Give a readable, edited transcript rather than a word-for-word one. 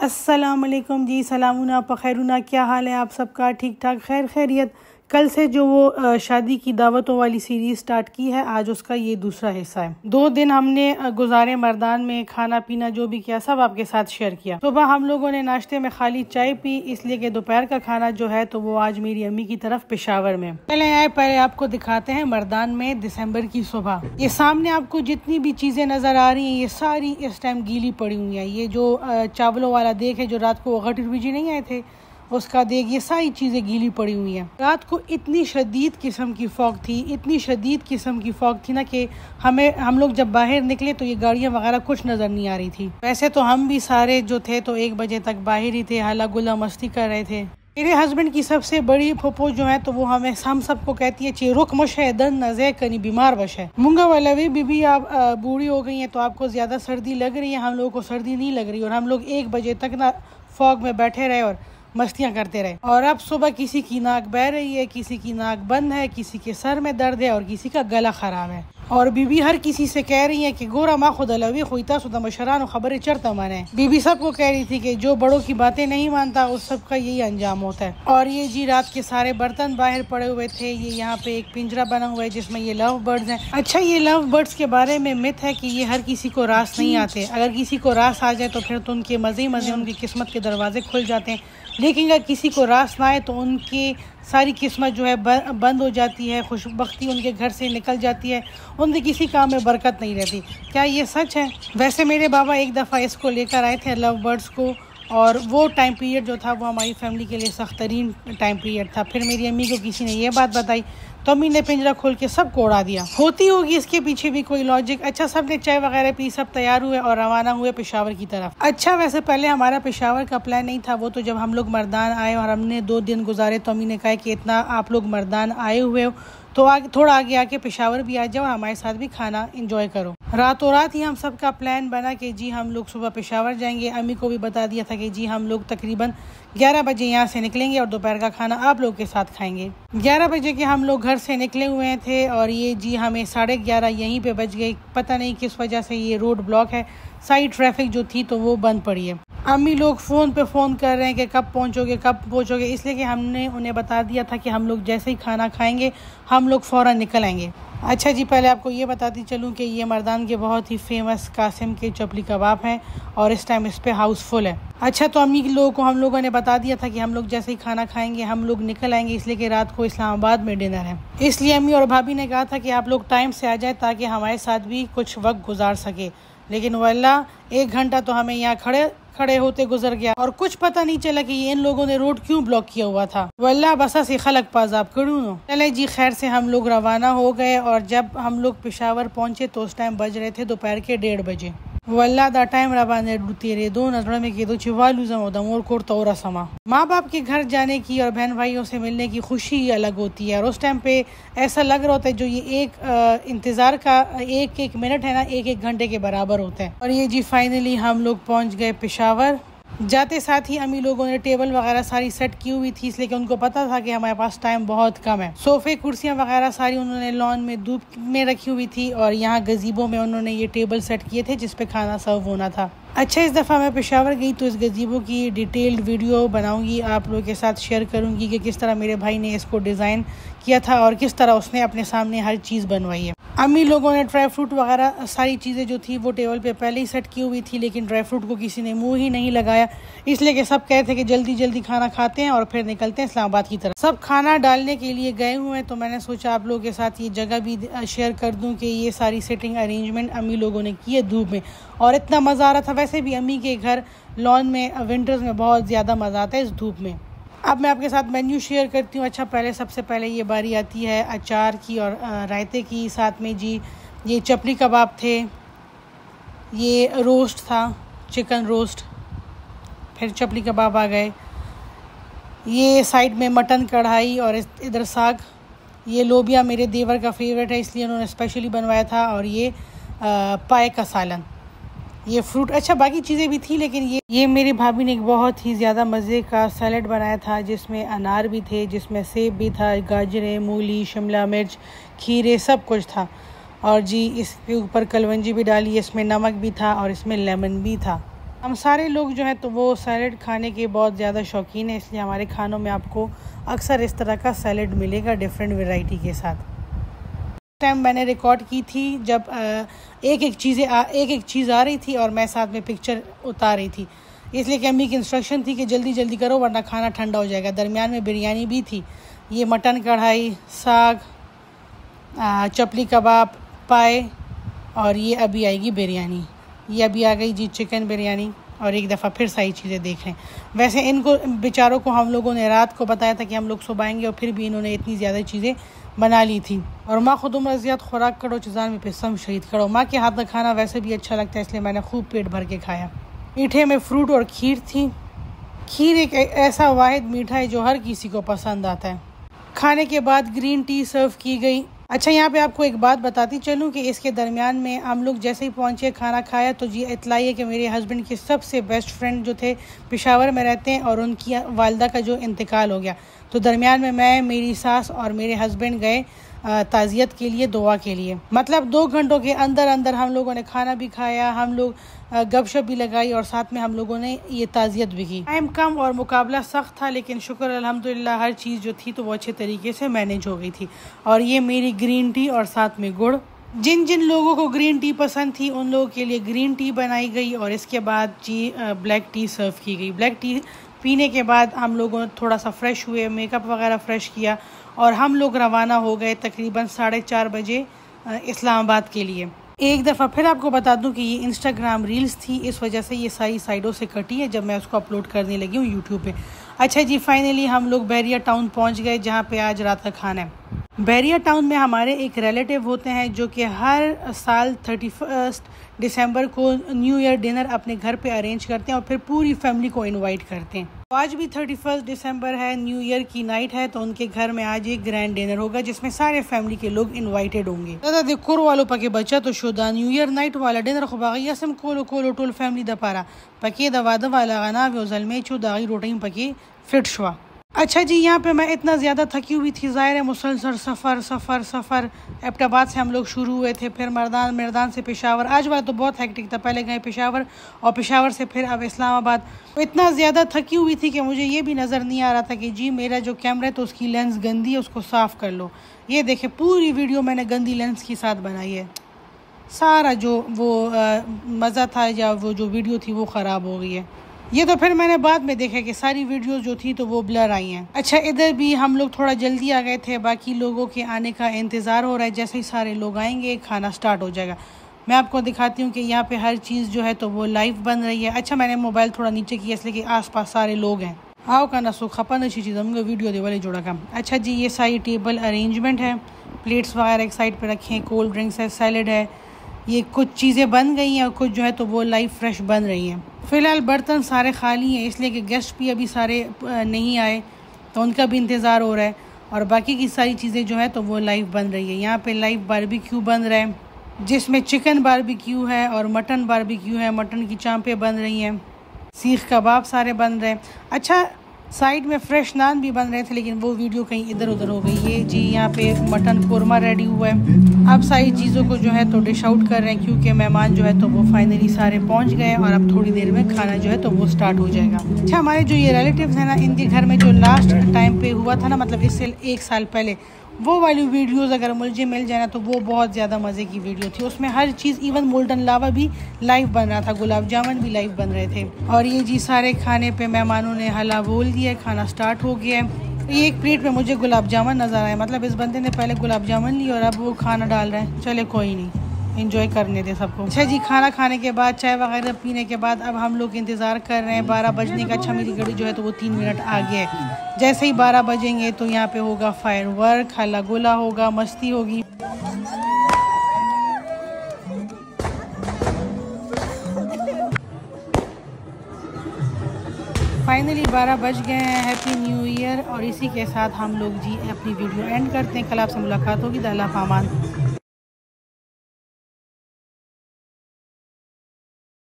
अस्सलामुअलैकुम जी, सलामुना पखैरुना, क्या हाल है आप सबका? ठीक ठाक, खैर खैरियत। कल से जो वो शादी की दावतों वाली सीरीज स्टार्ट की है, आज उसका ये दूसरा हिस्सा है। 2 दिन हमने गुजारे मर्दान में, खाना पीना जो भी किया सब आपके साथ शेयर किया। सुबह हम लोगों ने नाश्ते में खाली चाय पी, इसलिए कि दोपहर का खाना जो है तो वो आज मेरी अम्मी की तरफ पेशावर में। पहले आपको दिखाते हैं मर्दान में दिसंबर की सुबह। ये सामने आपको जितनी भी चीजें नजर आ रही हैं ये सारी इस टाइम गीली पड़ी हुई है। ये जो चावलों वाला देख है, जो रात को गटर बीजी नहीं आए थे उसका देख, ये सारी चीज़ें गीली पड़ी हुई हैं। रात को इतनी शदीद किस्म की फॉग थी, इतनी शदीद किस्म की फॉग थी ना कि हम लोग जब बाहर निकले तो ये गाड़ियाँ वगैरह कुछ नज़र नहीं आ रही थी। वैसे तो हम भी सारे जो थे तो 1 बजे तक बाहर ही थे, हल्ला गुल्ला मस्ती कर रहे थे। मेरे हस्बैंड की सबसे बड़ी फुप्पो जो है तो वो हम सबको कहती है चे रुक मुश है दन नजे कनी बीमार वश है मुंगा वाला भी बीबी आप बूढ़ी हो गई हैं तो आपको ज़्यादा सर्दी लग रही है, हम लोगों को सर्दी नहीं लग रही। और हम लोग 1 बजे तक ना फॉग में बैठे रहे और मस्तियाँ करते रहे। और अब सुबह किसी की नाक बह रही है, किसी की नाक बंद है, किसी के सर में दर्द है और किसी का गला खराब है। और बीबी हर किसी से कह रही है कि गोरा माँ खुद अलवी खुईता सुदा मशरान खबरें चढ़ता माने। बीबी सबको कह रही थी कि जो बड़ों की बातें नहीं मानता उस सब का यही अंजाम होता है। और ये जी रात के सारे बर्तन बाहर पड़े हुए थे। ये यहाँ पे एक पिंजरा बना हुआ है जिसमें ये लव बर्ड्स हैं। अच्छा, ये लव बर्ड्स के बारे में मिथ है कि ये हर किसी को रास नहीं आते। अगर किसी को रास आ जाए तो फिर तो उनके मजे मजे उनकी किस्मत के दरवाजे खुल जाते हैं, लेकिन अगर किसी को रास ना आए तो उनकी सारी किस्मत जो है बंद हो जाती है, खुशबख्ती उनके घर से निकल जाती है, उनके किसी काम में बरकत नहीं रहती। क्या ये सच है? वैसे मेरे बाबा एक दफ़ा इसको लेकर आए थे लव बर्ड्स को, और वो टाइम पीरियड जो था वो हमारी फैमिली के लिए सख्त तरीन टाइम पीरियड था। फिर मेरी अम्मी को किसी ने ये बात बताई तो अम्मी ने पिंजरा खोल के सबको उड़ा दिया। होती होगी इसके पीछे भी कोई लॉजिक। अच्छा, सब ने चाय वगैरह पी, सब तैयार हुए और रवाना हुए पेशावर की तरफ। अच्छा, वैसे पहले हमारा पेशावर का प्लान नहीं था, वो तो जब हम लोग मर्दान आए और हमने 2 दिन गुजारे तो अम्मी ने कहा कि इतना आप लोग मर्दान आए हुए हो तो थोड़ा आगे आके पेशावर भी आ जाओ और हमारे साथ भी खाना एंजॉय करो। रातों रात ही हम सब का प्लान बना कि जी हम लोग सुबह पेशावर जाएंगे। अम्मी को भी बता दिया था कि जी हम लोग तकरीबन 11 बजे यहाँ से निकलेंगे और दोपहर का खाना आप लोग के साथ खाएंगे। 11 बजे के हम लोग घर से निकले हुए थे और ये जी हमें 11:30 यहीं पे बज गई। पता नहीं किस वजह से ये रोड ब्लॉक है, साइड ट्रैफिक जो थी तो वो बंद पड़ी है। अम्मी लोग फ़ोन पे फ़ोन कर रहे हैं कि कब पहुँचोगे, इसलिए कि हमने उन्हें बता दिया था कि हम लोग जैसे ही खाना खाएंगे हम लोग फ़ौरन निकल आएंगे। अच्छा जी, पहले आपको ये बताती चलूँ कि ये मर्दान के बहुत ही फेमस कासिम के चपली कबाब हैं और इस टाइम इस पे हाउसफुल है। अच्छा, तो अम्मी लोगों को हम लोगों ने बता दिया था कि हम लोग जैसे ही खाना खाएंगे हम लोग निकल आएंगे, इसलिए कि रात को इस्लामाबाद में डिनर है। इसलिए अम्मी और भाभी ने कहा था कि आप लोग टाइम से आ जाए ताकि हमारे साथ भी कुछ वक्त गुजार सके। लेकिन वल्लाह 1 घंटा तो हमें यहाँ खड़े होते गुजर गया और कुछ पता नहीं चला कि इन लोगों ने रोड क्यों ब्लॉक किया हुआ था। वल्लाह बसा से खलक पाजाब करूँ। चले जी, खैर से हम लोग रवाना हो गए और जब हम लोग पेशावर पहुंचे तो उस टाइम बज रहे थे दोपहर के 1:30 बजे। वल्लाह दा टाइम रवाने तेरे 2 नजरों में के दो चिवालू जमोदम और कोरता और समा। माँ बाप के घर जाने की और बहन भाइयों से मिलने की खुशी ही अलग होती है और उस टाइम पे ऐसा लग रहा होता है जो ये एक इंतजार का एक मिनट है ना, 1 घंटे के बराबर होता है। और ये जी फाइनली हम लोग पहुँच गए पेशावर। जाते साथ ही अम्मी लोगों ने टेबल वगैरह सारी सेट की हुई थी, इसलिए कि उनको पता था कि हमारे पास टाइम बहुत कम है। सोफे कुर्सियां वगैरह सारी उन्होंने लॉन में धूप में रखी हुई थी और यहाँ गजीबो में उन्होंने ये टेबल सेट किए थे जिस पे खाना सर्व होना था। अच्छा, इस दफ़ा मैं पेशावर गई तो इस गजीबो की डिटेल्ड वीडियो बनाऊंगी, आप लोगों के साथ शेयर करूंगी कि किस तरह मेरे भाई ने इसको डिज़ाइन किया था और किस तरह उसने अपने सामने हर चीज़ बनवाई है। अम्मी लोगों ने ड्राई फ्रूट वगैरह सारी चीज़ें जो थी वो टेबल पे पहले ही सेट की हुई थी, लेकिन ड्राई फ्रूट को किसी ने मुंह ही नहीं लगाया, इसलिए कि सब कहते थे कि जल्दी जल्दी खाना खाते हैं और फिर निकलते हैं इस्लामाबाद की तरफ। सब खाना डालने के लिए गए हुए हैं तो मैंने सोचा आप लोगों के साथ ये जगह भी शेयर कर दूं कि ये सारी सेटिंग अरेंजमेंट अम्मी लोगों ने की है धूप में और इतना मज़ा आ रहा था। वैसे भी अम्मी के घर लॉन में विंटर्स में बहुत ज़्यादा मज़ा आता है इस धूप में। अब मैं आपके साथ मेन्यू शेयर करती हूँ। अच्छा, सबसे पहले ये बारी आती है अचार की और रायते की। साथ में जी ये चपली कबाब थे, ये रोस्ट था, चिकन रोस्ट, फिर चपली कबाब आ गए, ये साइड में मटन कढ़ाई और इधर साग। ये लोबिया मेरे देवर का फेवरेट है इसलिए उन्होंने स्पेशली बनवाया था और ये पाए का सालन, ये फ्रूट। अच्छा, बाकी चीज़ें भी थी लेकिन ये मेरी भाभी ने एक बहुत ही ज़्यादा मज़े का सैलड बनाया था जिसमें अनार भी थे, जिसमें सेब भी था, गाजरें, मूली, शिमला मिर्च, खीरे, सब कुछ था। और जी इसके ऊपर कलवंजी भी डाली, इसमें नमक भी था और इसमें लेमन भी था। हम सारे लोग जो है तो वो सैलड खाने के बहुत ज़्यादा शौकीन है, इसलिए हमारे खानों में आपको अक्सर इस तरह का सैलड मिलेगा डिफरेंट वैरायटी के साथ। टाइम मैंने रिकॉर्ड की थी जब एक एक चीज़ आ रही थी और मैं साथ में पिक्चर उतार रही थी, इसलिए कि अम्मी की इंस्ट्रक्शन थी कि जल्दी जल्दी करो वरना खाना ठंडा हो जाएगा। दरमियान में बिरयानी भी थी, ये मटन कढ़ाई, साग, चपली कबाब, पाए, और ये अभी आएगी बिरयानी। ये अभी आ गई जी चिकन बिरयानी, और एक दफ़ा फिर सारी चीज़ें देख लें। वैसे इनको बेचारों को हम लोगों ने रात को बताया था कि हम लोग सुबह आएंगे, और फिर भी इन्होंने इतनी ज़्यादा चीज़ें बना ली थी। और माँ खुद उम्र ज़्यादा खुराक करो चीज़ान में पिसम शहीद करो। माँ के हाथ का खाना वैसे भी अच्छा लगता है, इसलिए मैंने खूब पेट भर के खाया। मीठे में फ्रूट और खीर थी। खीर एक ऐसा वाहिद मीठा है जो हर किसी को पसंद आता है। खाने के बाद ग्रीन टी सर्व की गई। अच्छा, यहाँ पे आपको एक बात बताती चलूँ कि इसके दरमियान में हम लोग जैसे ही पहुँचे खाना खाया तो जी इतलाई है कि मेरे हस्बैंड के सबसे बेस्ट फ्रेंड जो थे पेशावर में रहते हैं, और उनकी वालदा का जो इंतकाल हो गया, तो दरमियान में मैं, मेरी सास और मेरे हस्बैंड गए ताज़ियत के लिए, दुआ के लिए। मतलब 2 घंटों के अंदर अंदर हम लोगों ने खाना भी खाया, हम लोग गपशप भी लगाई, और साथ में हम लोगों ने ये ताज़ियत भी की। टाइम कम और मुकाबला सख्त था, लेकिन शुक्र अल्हम्दुलिल्लाह हर चीज़ जो थी तो वो अच्छे तरीके से मैनेज हो गई थी। और ये मेरी ग्रीन टी और साथ में गुड़। जिन जिन लोगों को ग्रीन टी पसंद थी उन लोगों के लिए ग्रीन टी बनाई गई, और इसके बाद जी ब्लैक टी सर्व की गई। ब्लैक टी पीने के बाद हम लोगों ने थोड़ा सा फ्रेश हुए, मेकअप वगैरह फ्रेश किया, और हम लोग रवाना हो गए तकरीबन 4:30 बजे इस्लामाबाद के लिए। एक दफ़ा फिर आपको बता दूं कि ये इंस्टाग्राम रील्स थी, इस वजह से ये सारी साइडों से कटी है जब मैं उसको अपलोड करने लगी हूँ यूट्यूब पे। अच्छा जी, फाइनली हम लोग बहरिया टाउन पहुँच गए, जहाँ पे आज रात का खाना है। बहरिया टाउन में हमारे एक रिलेटिव होते हैं जो कि हर साल 31 दिसंबर को न्यू ईयर डिनर अपने घर पे अरेंज करते हैं और फिर पूरी फैमिली को इनवाइट करते हैं। तो आज भी 31 दिसंबर है, न्यू ईयर की नाइट है, तो उनके घर में आज एक ग्रैंड डिनर होगा जिसमें सारे फैमिली के लोग इनवाइटेड होंगे। दादा दिक्कुर वालों पके बच्चा तो शुदा न्यू ईयर नाइट वाला डिनर खुबागी असम कोलो कोलो टोल फैमिली दपारा पके दवादा वाला गाना व्योजल में चो दागी रोटी पके फिट शुआ। अच्छा जी, यहाँ पे मैं इतना ज़्यादा थकी हुई थी, ज़ाहिर है मुसलसल सफ़र एबटाबाद से हम लोग शुरू हुए थे, फिर मर्दान से पेशावर। आज वाला तो बहुत हेक्टिक था, पहले गए पेशावर और पेशावर से फिर अब इस्लामाबाद। तो इतना ज़्यादा थकी हुई थी कि मुझे ये भी नज़र नहीं आ रहा था कि जी मेरा जो कैमरा है तो उसकी लेंस गंदी है, उसको साफ़ कर लो। ये देखे पूरी वीडियो मैंने गंदी लेंस के साथ बनाई है। सारा जो वो मज़ा था या वो जो वीडियो थी वो ख़राब हो गई है। ये तो फिर मैंने बाद में देखा कि सारी वीडियोस जो थी तो वो ब्लर आई हैं। अच्छा, इधर भी हम लोग थोड़ा जल्दी आ गए थे, बाकी लोगों के आने का इंतज़ार हो रहा है। जैसे ही सारे लोग आएंगे खाना स्टार्ट हो जाएगा। मैं आपको दिखाती हूँ कि यहाँ पे हर चीज़ जो है तो वो लाइव बन रही है। अच्छा, मैंने मोबाइल थोड़ा नीचे किया इसलिए कि आसपास सारे लोग हैं। आओ का ना सो खपन अच्छी चीज़ हमको वीडियो दे वाले जोड़ा का। अच्छा जी, ये सारी टेबल अरेंजमेंट है, प्लेट्स वगैरह एक साइड पर रखे हैं, कोल्ड ड्रिंक्स है, सैलड है। ये कुछ चीज़ें बन गई हैं और कुछ जो है तो वो लाइव फ्रेश बन रही हैं। फ़िलहाल बर्तन सारे खाली हैं इसलिए कि गेस्ट भी अभी सारे नहीं आए, तो उनका भी इंतज़ार हो रहा है। और बाकी की सारी चीज़ें जो है तो वो लाइव बन रही है। यहाँ पे लाइव बारबेक्यू बन रहा है जिसमें चिकन बारबेक्यू है और मटन बारबेक्यू है। मटन की चांपें बन रही हैं, सीख कबाब सारे बन रहे हैं। अच्छा, साइड में फ्रेश नान भी बन रहे थे लेकिन वो वीडियो कहीं इधर उधर हो गई। ये जी यहाँ पे मटन कोरमा रेडी हुआ है। अब सारी चीज़ों को जो है तो डिश आउट कर रहे हैं क्योंकि मेहमान जो है तो वो फाइनली सारे पहुँच गए और अब थोड़ी देर में खाना जो है तो वो स्टार्ट हो जाएगा। अच्छा, हमारे जो ये रिलेटिव्स हैं ना, इनके घर में जो लास्ट टाइम पे हुआ था ना, मतलब इससे 1 साल पहले, वो वाली वीडियोस अगर मुझे मिल जाए ना तो वो बहुत ज़्यादा मज़े की वीडियो थी। उसमें हर चीज़, इवन मोल्डन लावा भी लाइव बन रहा था, गुलाब जामुन भी लाइव बन रहे थे। और ये जी सारे खाने पे मेहमानों ने हला बोल दिया, खाना स्टार्ट हो गया है। ये एक प्लेट में मुझे गुलाब जामुन नज़र आया, मतलब इस बंदे ने पहले गुलाब जामुन ली और अब वो खाना डाल रहा है। चले कोई नहीं, एंजॉय करने दे सबको। अच्छा जी, खाना खाने के बाद चाय वगैरह पीने के बाद अब हम लोग इंतज़ार कर रहे हैं 12 बजने का। अच्छा, मेरी घड़ी जो है तो वो 3 मिनट आगे है। जैसे ही 12 बजेंगे तो यहाँ पे होगा फायर वर्क, हल्ला गुला होगा, मस्ती होगी। फाइनली 12 बज गए हैं। Happy new year. और इसी के साथ हम लोग जी अपनी वीडियो एंड करते हैं। कल आपसे मुलाकात होगी। अल्लाह पामान।